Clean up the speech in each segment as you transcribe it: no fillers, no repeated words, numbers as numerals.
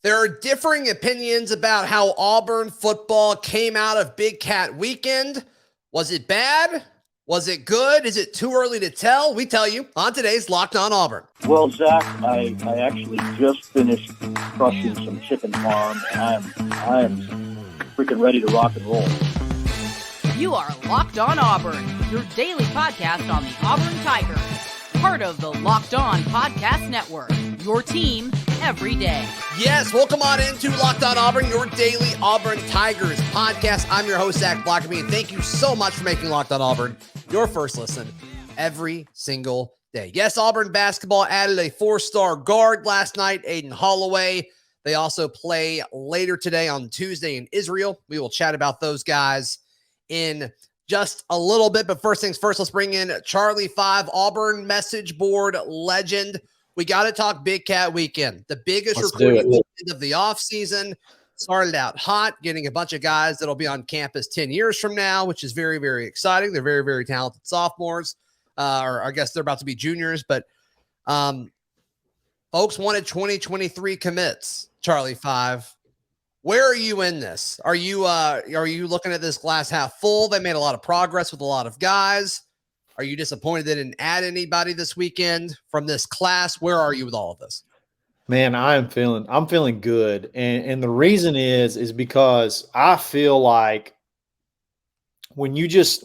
There are differing opinions about how Auburn football came out of Big Cat Weekend. Was it bad? Was it good? Is it too early to tell? We tell you on today's Locked On Auburn. Well, Zach, I actually just finished crushing some chicken farm, and I am freaking ready to rock and roll. You are Locked On Auburn, your daily podcast on the Auburn Tigers. Part of the Locked On Podcast Network, your team every day. Yes, welcome on into Locked On Auburn, your daily Auburn Tigers podcast. I'm your host, Zach Blackerby, and thank you so much for making Locked On Auburn your first listen every single day. Yes, Auburn basketball added a 4-star guard last night, Aden Holloway. They also play later today on Tuesday in Israel. We will chat about those guys in just a little bit, but first things first, let's bring in Charlie 5, Auburn message board legend. We got to talk Big Cat Weekend, the biggest recruiting weekend of the offseason. Started out hot, getting a bunch of guys that'll be on campus 10 years from now, which is very, very exciting. They're very, very talented sophomores, or I guess they're about to be juniors, but folks wanted 2023 commits, Charlie 5. Where are you in this? Are you looking at this glass half full? They made a lot of progress with a lot of guys. Are you disappointed they didn't add anybody this weekend from this class? Where are you with all of this? Man, I'm feeling good. And the reason is because I feel like when you just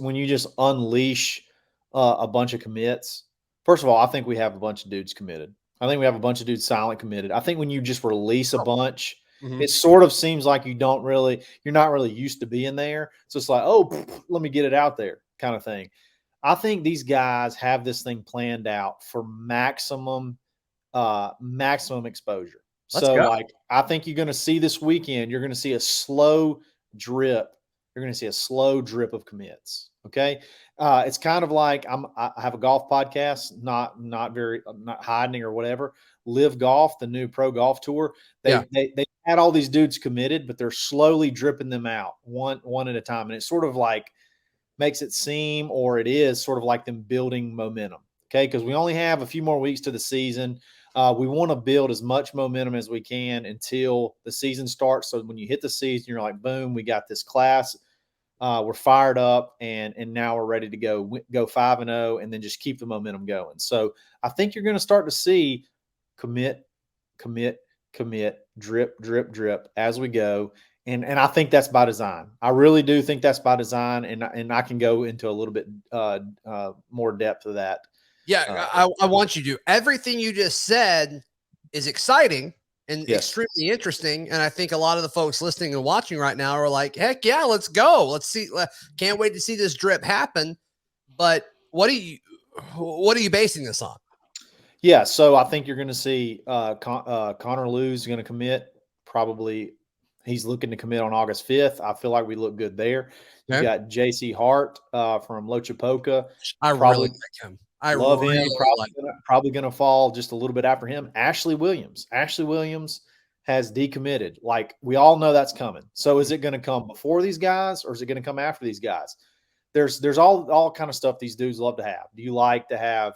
unleash a bunch of commits, first of all, I think we have a bunch of dudes committed. I think we have a bunch of dudes silent committed. I think when you just release a bunch, it sort of seems like you're not really used to being there. So it's like, oh, let me get it out there kind of thing. I think these guys have this thing planned out for maximum exposure. I think you're going to see this weekend, you're going to see a slow drip. You're going to see a slow drip of commits. Okay. It's kind of like I have a golf podcast, not hiding or whatever. Live Golf, the new pro golf tour. They had all these dudes committed, but they're slowly dripping them out one at a time. And it sort of like makes it seem, or it is sort of like them building momentum. Okay. Because we only have a few more weeks to the season. We want to build as much momentum as we can until the season starts. So when you hit the season, you're like, boom, we got this class. We're fired up, and now we're ready to go 5-0, and then just keep the momentum going. So I think you're going to start to see commit, drip, drip, drip as we go. And I think that's by design. I really do think that's by design, and I can go into a little bit more depth of that. Yeah, I want you to. Everything you just said is exciting and extremely interesting. And I think a lot of the folks listening and watching right now are like, heck yeah, let's go. Let's see. Can't wait to see this drip happen. But what are you basing this on? Yeah, so I think you're going to see Connor Lew's going to commit. Probably he's looking to commit on August 5th. I feel like we look good there. You got J.C. Hart from Lochapoka. I really like him. I love him. Probably going to fall just a little bit after him. Ashley Williams has decommitted. Like, we all know that's coming. So is it going to come before these guys, or is it going to come after these guys? There's all kind of stuff these dudes love to have. Do you like to have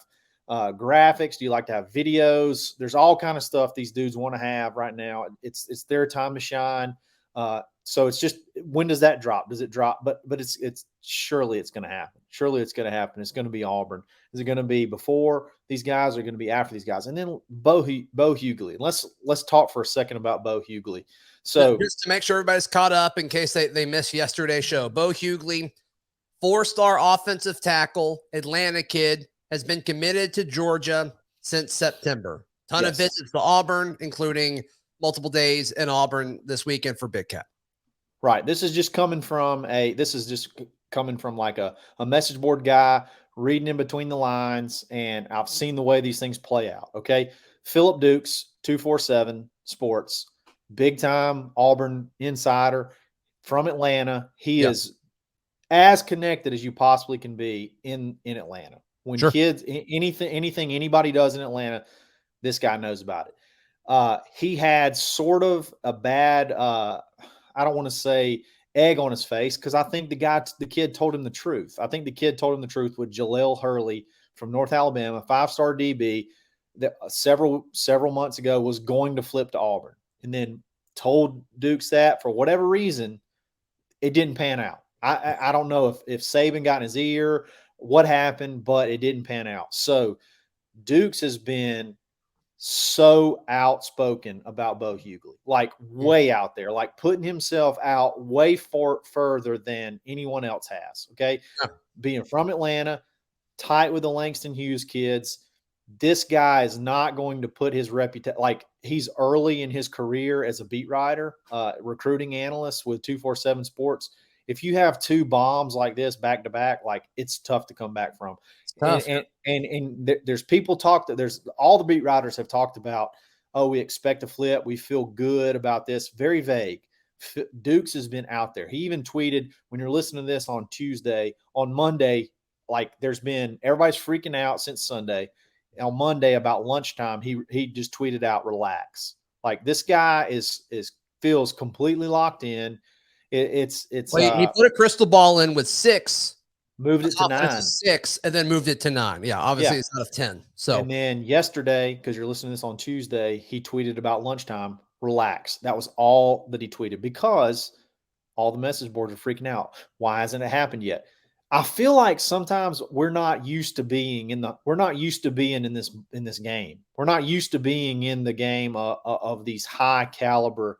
graphics? Do you like to have videos? There's all kind of stuff these dudes want to have right now. It's their time to shine. So it's just, when does that drop? Does it drop? But it's surely it's going to happen. Surely it's going to happen. It's going to be Auburn. Is it going to be before these guys, or going to be after these guys? And then Bo Hughley. Let's talk for a second about Beau Hughley. So just to make sure everybody's caught up in case they missed yesterday's show, Beau Hughley, 4-star offensive tackle, Atlanta kid, has been committed to Georgia since September. Ton of visits to Auburn, including multiple days in Auburn this weekend for Big Cat. Right. This is just coming from like a message board guy reading in between the lines, and I've seen the way these things play out. Okay. Phillip Dukes, 247 Sports, big time Auburn insider from Atlanta. He is as connected as you possibly can be in Atlanta. When kids, anything anybody does in Atlanta, this guy knows about it. He had sort of a bad, I don't want to say egg on his face, because I think the kid told him the truth. I think the kid told him the truth with Jaleel Hurley from North Alabama, 5-star DB, that several months ago was going to flip to Auburn. And then told Dukes that for whatever reason, it didn't pan out. I don't know if Saban got in his ear, what happened, but it didn't pan out. So Dukes has been so outspoken about Bo Hughley, like way out there, like putting himself out way further than anyone else has. Okay. Yeah. Being from Atlanta, tight with the Langston Hughes kids. This guy is not going to put his reputation, like he's early in his career as a beat writer, recruiting analyst with 247 Sports. If you have two bombs like this back to back, like it's tough to come back from. And there's people there's all the beat writers have talked about, oh, we expect a flip. We feel good about this. Very vague. Dukes has been out there. He even tweeted, when you're listening to this on Tuesday, on Monday, like everybody's freaking out since Sunday. On Monday about lunchtime, he just tweeted out, relax. Like this guy feels completely locked in. He put a crystal ball in with 6, moved it to 9, 6, and then moved it to 9. Yeah, obviously it's out of 10. So and then yesterday, because you're listening to this on Tuesday, he tweeted about lunchtime, relax. That was all that he tweeted because all the message boards are freaking out. Why hasn't it happened yet? I feel like sometimes we're not used to being in this game. We're not used to being in the game of these high caliber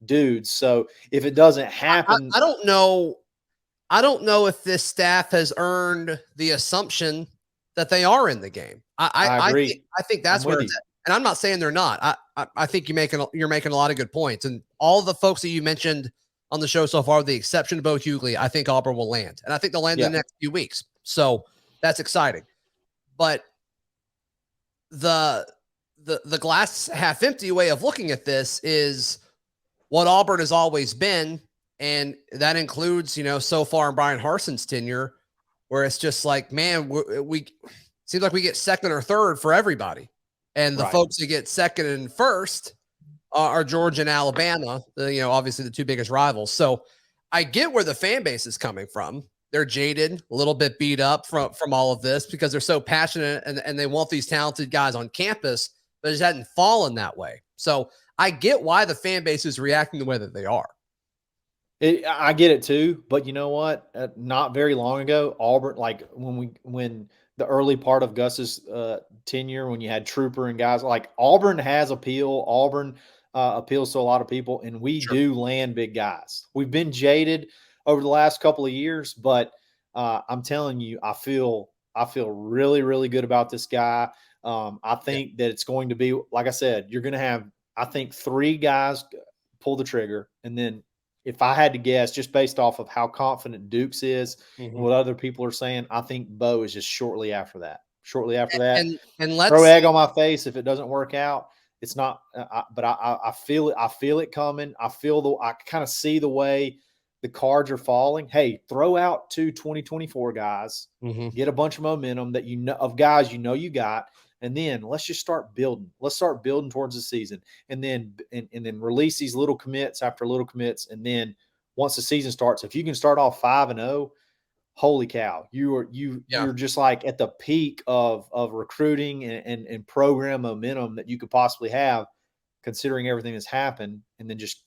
dudes. So if it doesn't happen, I don't know. I don't know if this staff has earned the assumption that they are in the game. I agree. I think that's where it's at. And I'm not saying they're not. I think you're making a lot of good points. And all the folks that you mentioned on the show so far, with the exception of Bo Hughley, I think Auburn will land. And I think they'll land in the next few weeks. So that's exciting. But the glass half empty way of looking at this is what Auburn has always been. And that includes, so far in Brian Harson's tenure, where it's just like, man, we seems like we get second or third for everybody. And the folks that get second and first are Georgia and Alabama, obviously the two biggest rivals. So I get where the fan base is coming from. They're jaded, a little bit beat up from all of this because they're so passionate and they want these talented guys on campus, but it just hadn't fallen that way. So I get why the fan base is reacting the way that they are. I get it too, but you know what? Not very long ago, Auburn, like when the early part of Gus's tenure, when you had Trooper and guys, like Auburn has appeal. Auburn appeals to a lot of people, and we do land big guys. We've been jaded over the last couple of years, but I'm telling you, I feel really, really good about this guy. I think that it's going to be, like I said, you're going to have, I think, 3 guys pull the trigger, and then if I had to guess, just based off of how confident Dukes is and what other people are saying, I think Bo is just shortly after that. And let's throw egg on my face if it doesn't work out. It's not, but I feel it. I feel it coming. I kind of see the way the cards are falling. Hey, throw out 2 2024 guys, get a bunch of momentum that of guys you got. And then let's just start building. Let's start building towards the season, and then release these little commits after little commits. And then once the season starts, if you can start off 5-0, holy cow, you're just like at the peak of recruiting and program momentum that you could possibly have, considering everything that's happened. And then just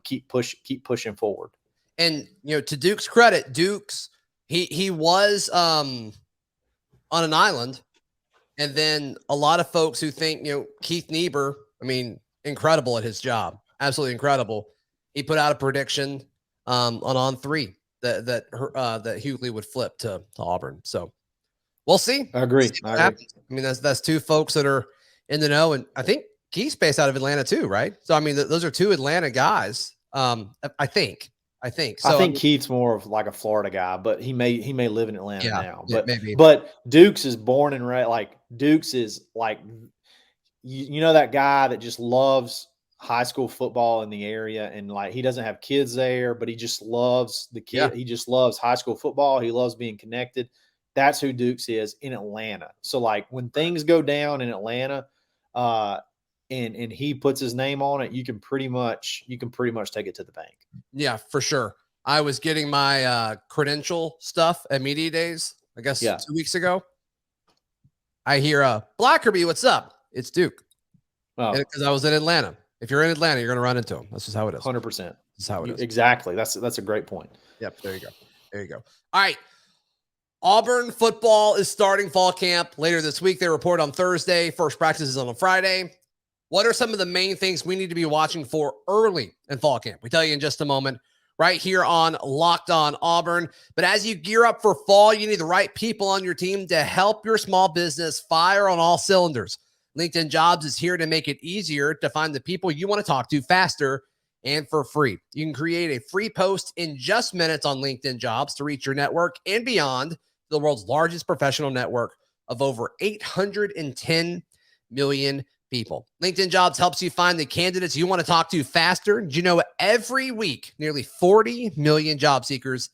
keep pushing forward. And to Duke's credit, he was on an island. And then a lot of folks who think, Keith Niebuhr, incredible at his job. Absolutely incredible. He put out a prediction on 3 that Hughley would flip to Auburn. So we'll see. I agree. That's 2 folks that are in the know. And I think Keith's based out of Atlanta too, right? So, those are 2 Atlanta guys. I think. So, I think Keith's more of like a Florida guy, but he may live in Atlanta now. But maybe. But Dukes is born and raised. Like Dukes is like that guy that just loves high school football in the area, and like he doesn't have kids there, but he just loves the kid. Yeah. He just loves high school football. He loves being connected. That's who Dukes is in Atlanta. So like when things go down in Atlanta, and he puts his name on it, you can pretty much take it to the bank. Yeah, for sure. I was getting my credential stuff at Media Days, I guess 2 weeks ago. I hear Blackerby, what's up? It's Duke. Because I was in Atlanta. If you're in Atlanta, you're going to run into them. That's just how it is. 100%. That's how it is. Exactly. That's a great point. Yep. There you go. There you go. All right. Auburn football is starting fall camp later this week. They report on Thursday. First practice is on a Friday. What are some of the main things we need to be watching for early in fall camp? We tell you in just a moment right here on Locked On Auburn. But as you gear up for fall, you need the right people on your team to help your small business fire on all cylinders. LinkedIn Jobs is here to make it easier to find the people you want to talk to faster and for free. You can create a free post in just minutes on LinkedIn Jobs to reach your network and beyond, the world's largest professional network of over 810 million people. LinkedIn Jobs helps you find the candidates you want to talk to faster. Did you know every week, nearly 40 million job seekers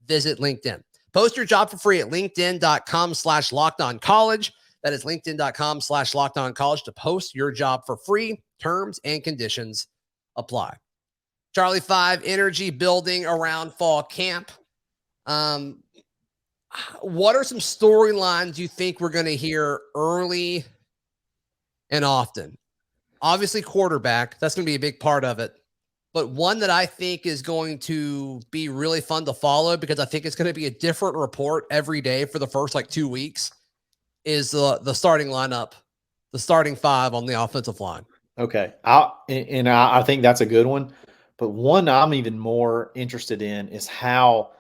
visit LinkedIn? Post your job for free at linkedin.com/lockedoncollege. That is linkedin.com/lockedoncollege to post your job for free. Terms and conditions apply. Charlie 5 energy building around fall camp. What are some storylines you think we're going to hear early and often? Obviously, quarterback. That's going to be a big part of it. But one that I think is going to be really fun to follow because I think it's going to be a different report every day for the first 2 weeks is the starting lineup, the starting 5 on the offensive line. Okay. I think that's a good one. But one I'm even more interested in is how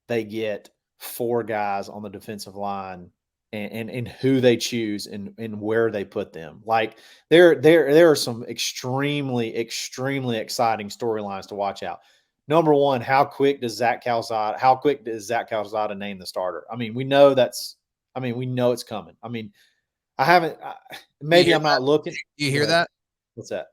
they get 4 guys on the defensive line and who they choose and where they put them. Like there are some extremely, extremely exciting storylines to watch out. Number one, how quick does Zach Calzada name the starter? I mean, we know it's coming. I mean, I'm not looking. You hear that? What's that?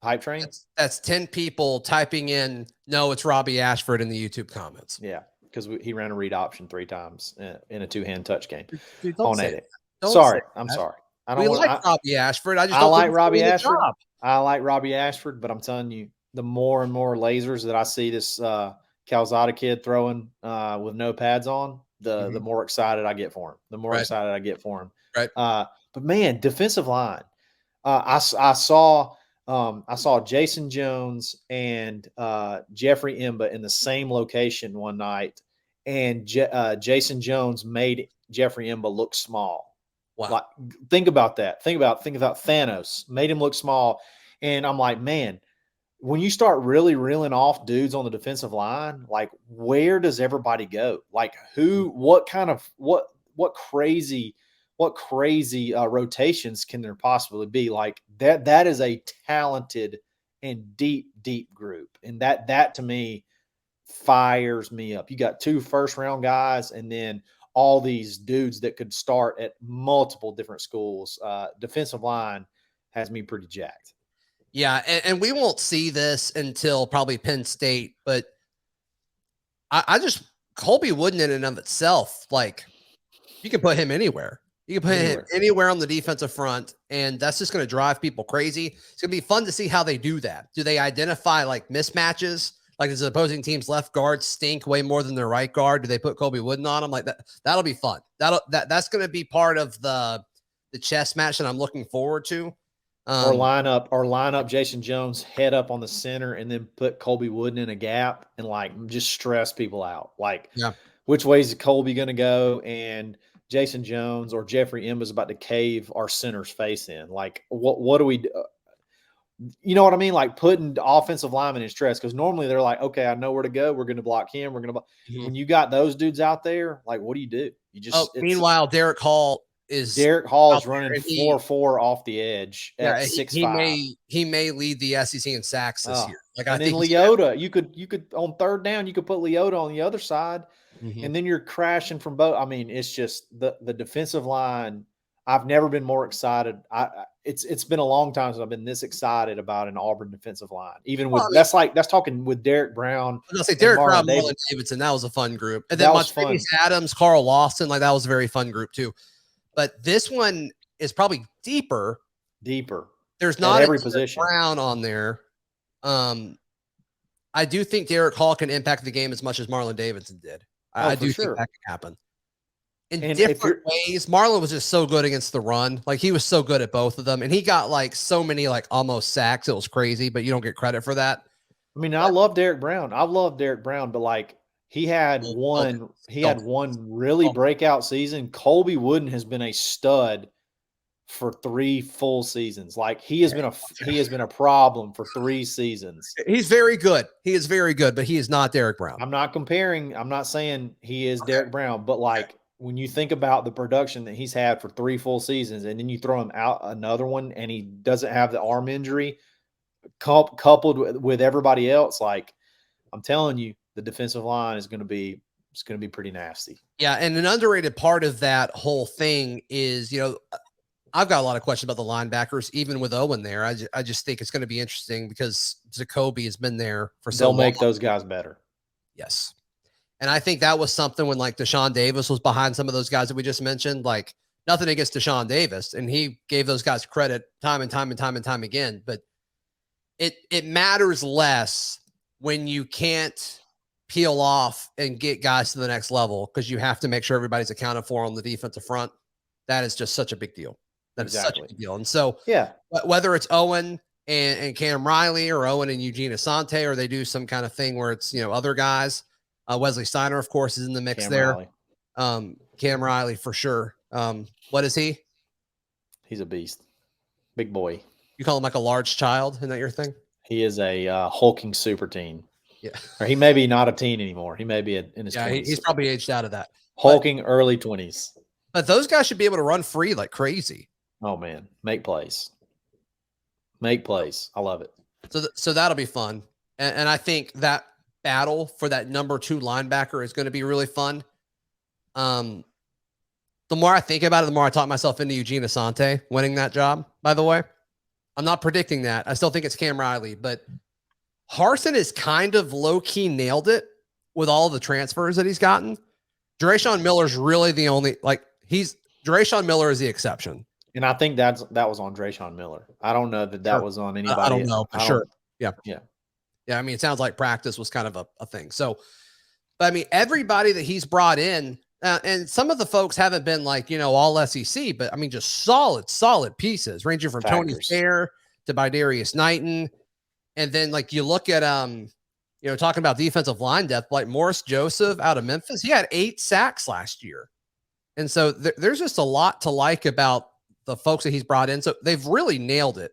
Hype train? That's 10 people typing in, no, it's Robbie Ashford in the YouTube comments. Yeah, because he ran a read option 3 times in a 2-hand touch game. Dude, on Aden. Sorry. I'm sorry. We like Robbie Ashford. I like Robbie Ashford. I like Robbie Ashford, but I'm telling you, the more and more lasers that I see this Calzada kid throwing with no pads on, the more excited I get for him. The more excited I get for him. Right. But man, defensive line. I saw Jason Jones and Jeffrey Imba in the same location one night, and Jason Jones made Jeffrey Imba look small. Wow. Like, think about that. Think about Thanos, made him look small. And I'm like, man, when you start really reeling off dudes on the defensive line, like, where does everybody go? Like, what crazy rotations can there possibly be? Like that is a talented and deep group. And that to me fires me up. You got 2 first-round guys and then all these dudes that could start at multiple different schools. Defensive line has me pretty jacked. Yeah, and we won't see this until probably Penn State, but I just Colby Wooden in and of itself, like, you can put him anywhere. You can put him anywhere on the defensive front, and that's just going to drive people crazy. It's going to be fun to see how they do that. Do they identify mismatches? Like, does the opposing team's left guard stink way more than their right guard? Do they put Colby Wooden on him? Like that? That'll be fun. That's going to be part of the chess match that I'm looking forward to. Or line up Jason Jones head up on the center and then put Colby Wooden in a gap and just stress people out. Which way is Colby going to go? And Jason Jones or Jeffrey Imba is about to cave our center's face in. Like, what do we do? You know what I mean? Like, putting offensive linemen in stress, because normally they're like, okay, I know where to go. We're going to block him. We're going to block. When you got those dudes out there, like, what do? You just. Meanwhile, Derick Hall is running 4.4 off the edge at 6'5". He may lead the SEC in sacks this year. I think Leota, you could on third down, you could put Leota on the other side. And then you're crashing from both. I mean, it's just the defensive line. I've never been more excited. It's been a long time since I've been this excited about an Auburn defensive line. Even with that's talking with Derek Brown. I was gonna say Derek Brown, Marlon Davidson. That was a fun group. And then Montravius Adams, Carl Lawson, that was a very fun group too. But this one is probably deeper. There's not every position Brown on there. I do think Derick Hall can impact the game as much as Marlon Davidson did. I do think that can happen. in And different ways. Marlon was just so good against the run. Like, he was so good at both of them. And he got like so many like almost sacks. It was crazy, but you don't get credit for that. I mean, I love Derrick Brown. I love Derrick Brown, but like he had one really breakout season. Colby Wooden has been a stud for 3 full seasons. Like he has been a problem for 3 seasons. He's very good. He is very good, but he is not Derrick Brown. I'm not saying he is Derrick Brown, but like when you think about the production that he's had for 3 full seasons, and then you throw him out another one and he doesn't have the arm injury coupled with everybody else, like I'm telling you, the defensive line is going to be pretty nasty. Yeah, and an underrated part of that whole thing is, I've got a lot of questions about the linebackers, even with Owen there. I just think it's going to be interesting because Jacoby has been there for so long. They'll make those guys better. Yes. And I think that was something when like Deshaun Davis was behind some of those guys that we just mentioned, like nothing against Deshaun Davis. And he gave those guys credit time and time again. But it matters less when you can't peel off and get guys to the next level because you have to make sure everybody's accounted for on the defensive front. That is just such a big deal. That is such a big deal. And so, yeah, whether it's Owen and Cam Riley or Owen and Eugene Asante, or they do some kind of thing where it's, other guys, Wesley Steiner, of course, is in the mix there. Cam Riley for sure. What is he? He's a beast. Big boy. You call him like a large child? Isn't that your thing? He is a hulking super teen. Yeah. Or he may be not a teen anymore. He may be in his 20s. He's probably aged out of that. Hulking early 20s. But those guys should be able to run free like crazy. Oh, man. Make plays. I love it. So that'll be fun. And I think that battle for that number 2 linebacker is going to be really fun. The more I think about it, the more I talk myself into Eugene Asante winning that job, by the way. I'm not predicting that. I still think it's Cam Riley, but Harsin has kind of low-key nailed it with all the transfers that he's gotten. Drayshon Miller's really the only, Drayshon Miller is the exception. And I think that was on Drayshon Miller. I don't know that was on anybody. I don't know for sure. Yeah. Yeah. Yeah. I mean, it sounds like practice was kind of a thing. So, but I mean, everybody that he's brought in, and some of the folks haven't been like, all SEC, but I mean, just solid pieces ranging from Tony Fair to Bidarius Knighton. And then like you look at, talking about defensive line depth, like Morris Joseph out of Memphis, he had 8 sacks last year. And so there's just a lot to like about the folks that he's brought in. So they've really nailed it.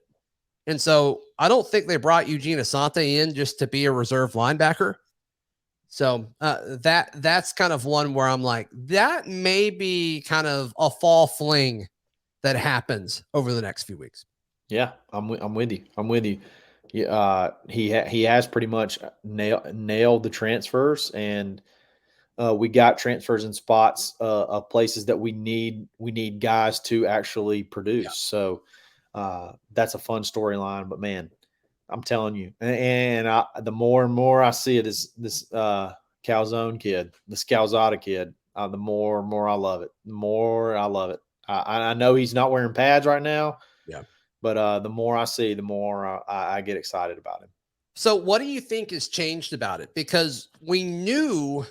And so I don't think they brought Eugene Asante in just to be a reserve linebacker. So that's kind of one where I'm like, that may be kind of a fall fling that happens over the next few weeks. Yeah, I'm with you. He has pretty much nailed the transfers, and we got transfers in spots of places that we need guys to actually produce. Yeah. So that's a fun storyline. But man, I'm telling you, and the more and more I see it is this Calzone kid, this Calzada kid, the more and more I love it. The more I love it. I know he's not wearing pads right now. Yeah. But the more I see, the more I get excited about him. So what do you think has changed about it? Because we knew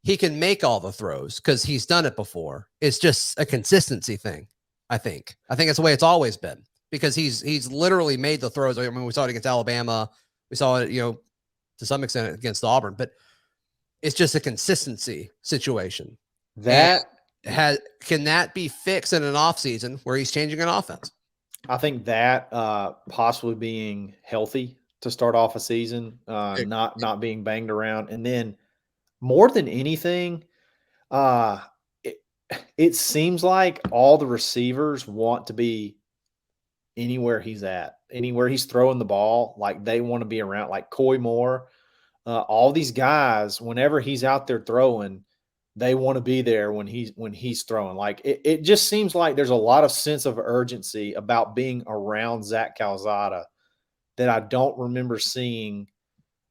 he can make all the throws because he's done it before. It's just a consistency thing, I think. I think that's the way it's always been because he's literally made the throws. I mean, we saw it against Alabama. We saw it, to some extent against Auburn. But it's just a consistency situation. Can that be fixed in an offseason where he's changing an offense? I think that possibly being healthy to start off a season, not being banged around. And then more than anything, it seems like all the receivers want to be anywhere he's at, anywhere he's throwing the ball. Like they want to be around, like Coy Moore, all these guys, whenever he's out there throwing, they want to be there when he's throwing. Like it just seems like there's a lot of sense of urgency about being around Zach Calzada that I don't remember seeing.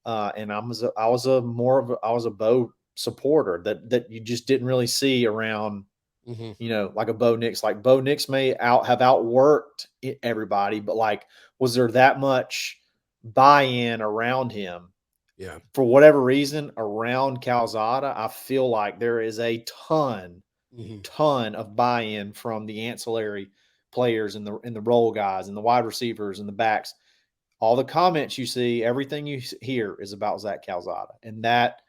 And I was a Bo supporter that you just didn't really see around, like a Bo Nix. Like Bo Nix may have outworked everybody, but like, was there that much buy-in around him? Yeah. For whatever reason, around Calzada, I feel like there is a ton ton of buy-in from the ancillary players and the role guys and the wide receivers and the backs. All the comments you see, everything you hear is about Zach Calzada. And that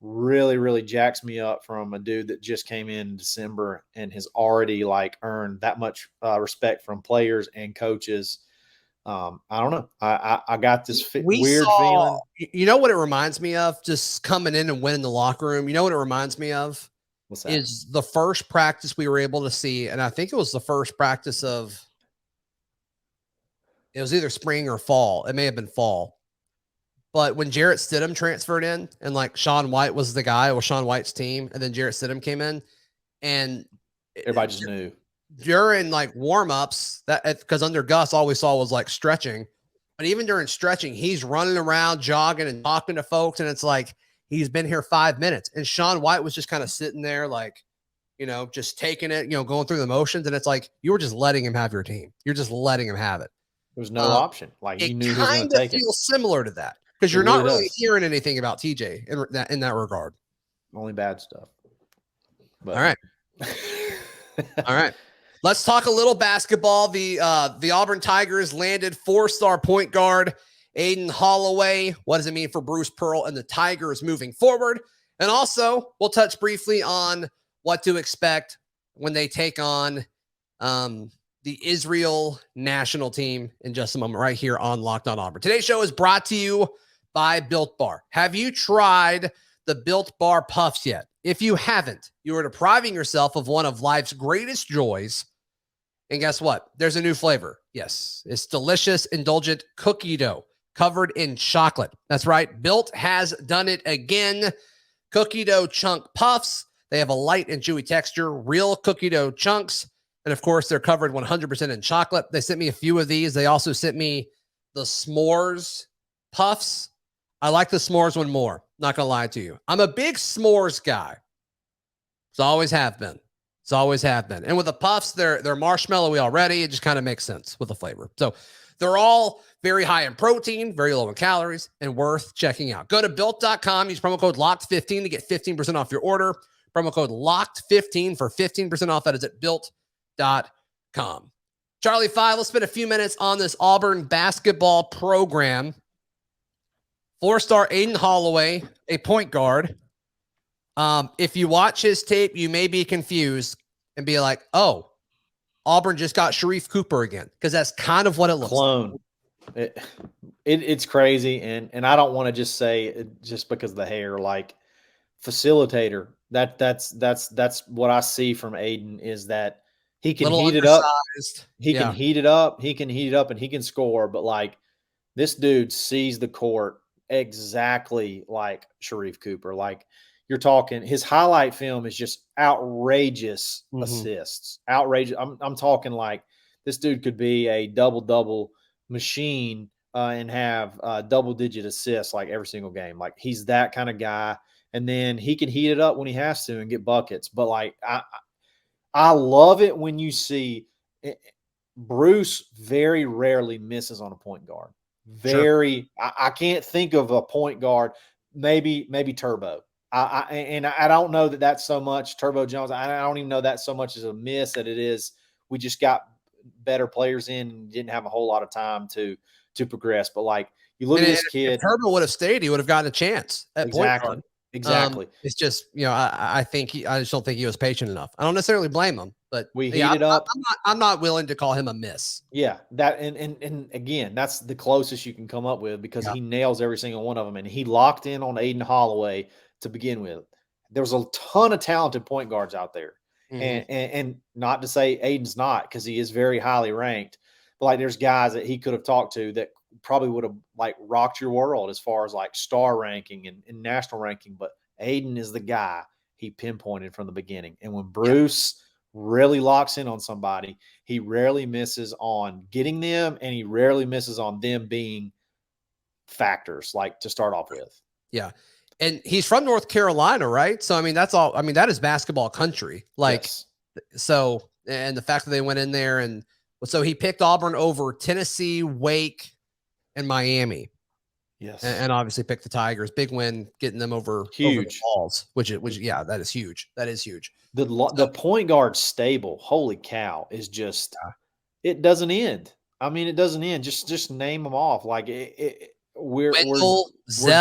really, really jacks me up from a dude that just came in December and has already earned that much respect from players and coaches. I don't know. I got this weird feeling. You know what it reminds me of? Just coming in and winning the locker room. You know what it reminds me of? What's that? Is the first practice we were able to see, and I think it was the first practice of, it was either spring or fall. It may have been fall. But when Jarrett Stidham transferred in and Sean White was the guy, or Sean White's team, and then Jarrett Stidham came in, and everybody just knew during warm-ups, that because under Gus, all we saw was stretching. But even during stretching, he's running around, jogging and talking to folks, and it's he's been here 5 minutes. And Sean White was just kind of sitting there just taking it, going through the motions. And it's you were just letting him have your team. You're just letting him have it. There was no option. You knew he was going to take it. It feels similar to that because you're not really hearing anything about TJ in that regard. Only bad stuff. But. All right. All right. Let's talk a little basketball. The Auburn Tigers landed 4-star point guard Aden Holloway. What does it mean for Bruce Pearl and the Tigers moving forward? And also, we'll touch briefly on what to expect when they take on the Israel national team in just a moment right here on Locked on Auburn. Today's show is brought to you by Built Bar. Have you tried the Built Bar Puffs yet? If you haven't, you are depriving yourself of one of life's greatest joys. And guess what? There's a new flavor. Yes, it's delicious, indulgent cookie dough covered in chocolate. That's right. Built has done it again. Cookie dough chunk puffs. They have a light and chewy texture, real cookie dough chunks. And of course, they're covered 100% in chocolate. They sent me a few of these. They also sent me the s'mores puffs. I like the s'mores one more. Not going to lie to you. I'm a big s'mores guy. So always have been. It's always have been. And with the puffs, they're marshmallowy already. It just kind of makes sense with the flavor. So they're all very high in protein, very low in calories, and worth checking out. Go to built.com. Use promo code LOCKED15 to get 15% off your order. Promo code LOCKED15 for 15% off. That is at built.com. Charlie 5, let's spend a few minutes on this Auburn basketball program. 4-star Aden Holloway, a point guard. If you watch his tape, you may be confused and be like, oh, Auburn just got Sharife Cooper again, because that's kind of what it looks like. It's crazy, and I don't want to just say it just because of the hair, facilitator. That's what I see from Aden, is that he can heat it up. He can heat it up. He can heat it up, and he can score. But this dude sees the court exactly like Sharife Cooper. You're talking, his highlight film is just outrageous assists. Outrageous. I'm talking this dude could be a double-double machine and have double-digit assists every single game. He's that kind of guy. And then he can heat it up when he has to and get buckets. But I love it when you see Bruce very rarely misses on a point guard. Sure. I can't think of a point guard, maybe Turbo. I don't know that that's so much Turbo Jones. I don't even know that so much as a miss that it is. We just got better players in and didn't have a whole lot of time to progress. But you look at this kid. If Turbo would have stayed, he would have gotten a chance at point guard. Exactly. It's just, I think I just don't think he was patient enough. I don't necessarily blame him, but we heated up. I'm not willing to call him a miss. Yeah, that and again, that's the closest you can come up with, because he nails every single one of them, and he locked in on Aden Holloway to begin with. There's a ton of talented point guards out there, and not to say Aiden's not, because he is very highly ranked, but there's guys that he could have talked to that probably would have rocked your world as far as star ranking and national ranking. But Aden is the guy he pinpointed from the beginning. And when Bruce really locks in on somebody, he rarely misses on getting them, and he rarely misses on them being factors to start off with. Yeah. And he's from North Carolina, right? So, that's all. That is basketball country. Yes. So, and the fact that they went in there, and so he picked Auburn over Tennessee, Wake, and Miami. Yes. and obviously pick the Tigers. Big win, getting them over the Balls, which yeah, that is huge. That is huge. The point guard stable, holy cow, is just it doesn't end. I mean, it doesn't end. Just name them off. Like we're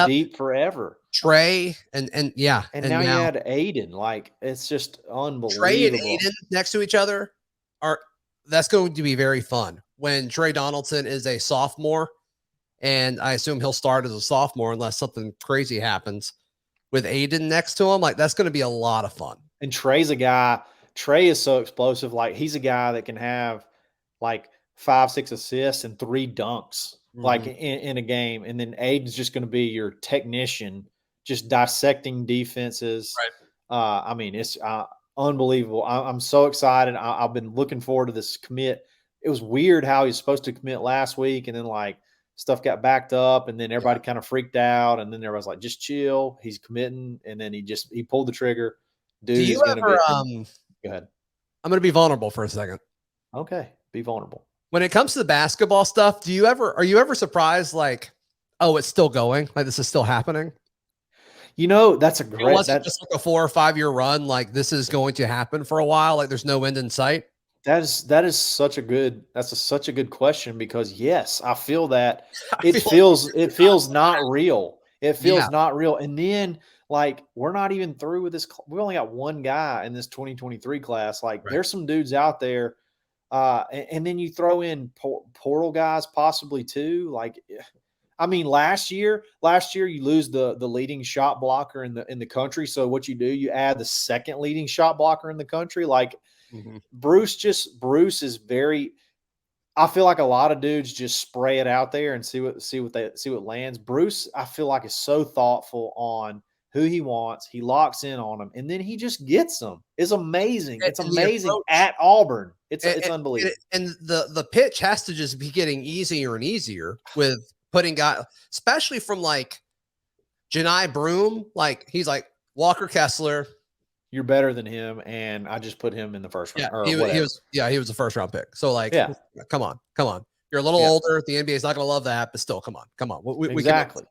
deep forever. Trey and yeah, and now you add Aiden. Like it's just unbelievable. Trey and Aiden next to each other that's going to be very fun. When Trey Donaldson is a sophomore, and I assume he'll start as a sophomore unless something crazy happens with Aiden next to him. Like that's going to be a lot of fun. And Trey's a guy. Trey is so explosive. Like he's a guy that can have like 5-6 assists and 3 dunks like in a game. And then Aiden's just going to be your technician, just dissecting defenses. Right. I mean, it's unbelievable. I'm so excited. I've been looking forward to this commit. It was weird how he was supposed to commit last week, and then like stuff got backed up, and then everybody kind of freaked out, and then everybody's like, just chill. He's committing, and then he pulled the trigger. Dude, do you ever, go ahead. I'm going to be vulnerable for a second. Okay. Be vulnerable. When it comes to the basketball stuff, are you ever surprised, like, oh, it's still going? Like this is still happening? You know, that's a great, that's just like a 4 or 5 year run. Like this is going to happen for a while. Like there's no end in sight. That is such a good question, because yes, I feel that it feels not real. It feels not real. And then like, we're not even through with this. We only got one guy in this 2023 class. Like there's some dudes out there. And then you throw in portal guys possibly too. Like, I mean, last year you lose the leading shot blocker in the country. So what you do, you add the second leading shot blocker in the country. Like Bruce is very, I feel like a lot of dudes just spray it out there and see what lands. Bruce, I feel like, is so thoughtful on who he wants. He locks in on them, and then he just gets them. It's amazing. It's amazing at Auburn. It's unbelievable. And the pitch has to just be getting easier and easier with putting guys, especially from like Janai Broom. Like he's like Walker Kessler. You're better than him, and I just put him in the first round. He was the first round pick. So like, come on. You're a little older. The NBA is not going to love that, but still, come on. Exactly.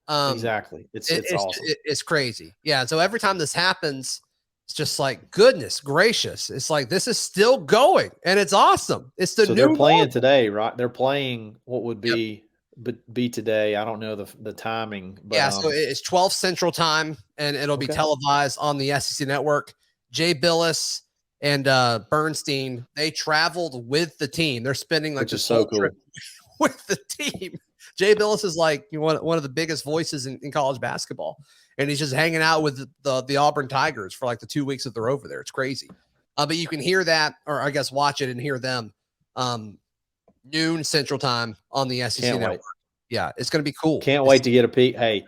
Exactly. It's awesome. It's crazy. Yeah. So every time this happens, it's just like, goodness gracious. It's like, this is still going and it's awesome. It's the new they're playing today, right? They're playing what would be today. I don't know the timing. But, so it's 12 Central Time, and it'll be televised on the SEC Network. Jay Billis and Bernstein, they traveled with the team. They're spending like just so cool with the team. Jay Billis is like one of the biggest voices in college basketball, and he's just hanging out with the Auburn Tigers for like the 2 weeks that they're over there. It's crazy. But you can hear that, or I guess watch it and hear them noon Central Time on the SEC Network. Wait. Yeah, it's going to be cool. Can't wait to get a peek. Hey,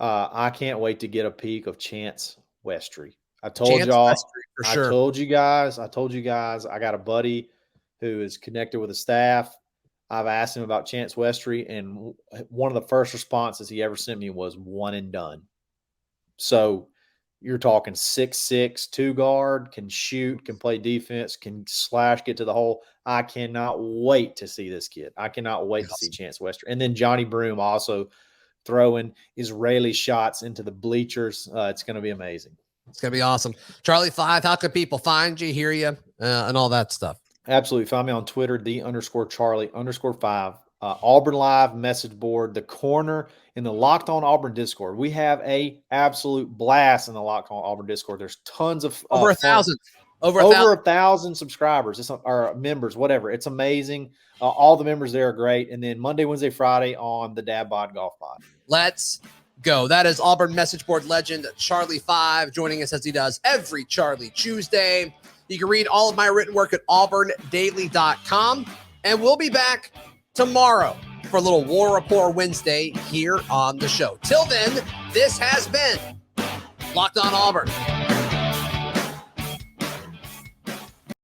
I can't wait to get a peek of Chance Westry. I told you guys, I got a buddy who is connected with the staff. I've asked him about Chance Westry, and one of the first responses he ever sent me was one and done. So you're talking 6'6", 2 guard, can shoot, can play defense, can slash, get to the hole. I cannot wait to see this kid. I cannot wait to see Chance Westry. And then Johnny Broom also throwing Israeli shots into the bleachers. It's going to be amazing. It's going to be awesome. Charlie 5, how can people find you, hear you, and all that stuff? Absolutely. Find me on Twitter, _Charlie_5. Auburn Live message board, the corner in the Locked On Auburn Discord. We have a absolute blast in the Locked On Auburn Discord. There's tons of over 1,000, over 1,000 subscribers, or members, whatever. It's amazing. All the members there are great. And then Monday, Wednesday, Friday on the Dad Bod Golf Pod. Let's go. That is Auburn message board legend Charlie 5 joining us as he does every Charlie Tuesday. You can read all of my written work at auburndaily.com, and we'll be back tomorrow for a little War Report Wednesday here on the show. Till then, this has been Locked On Auburn.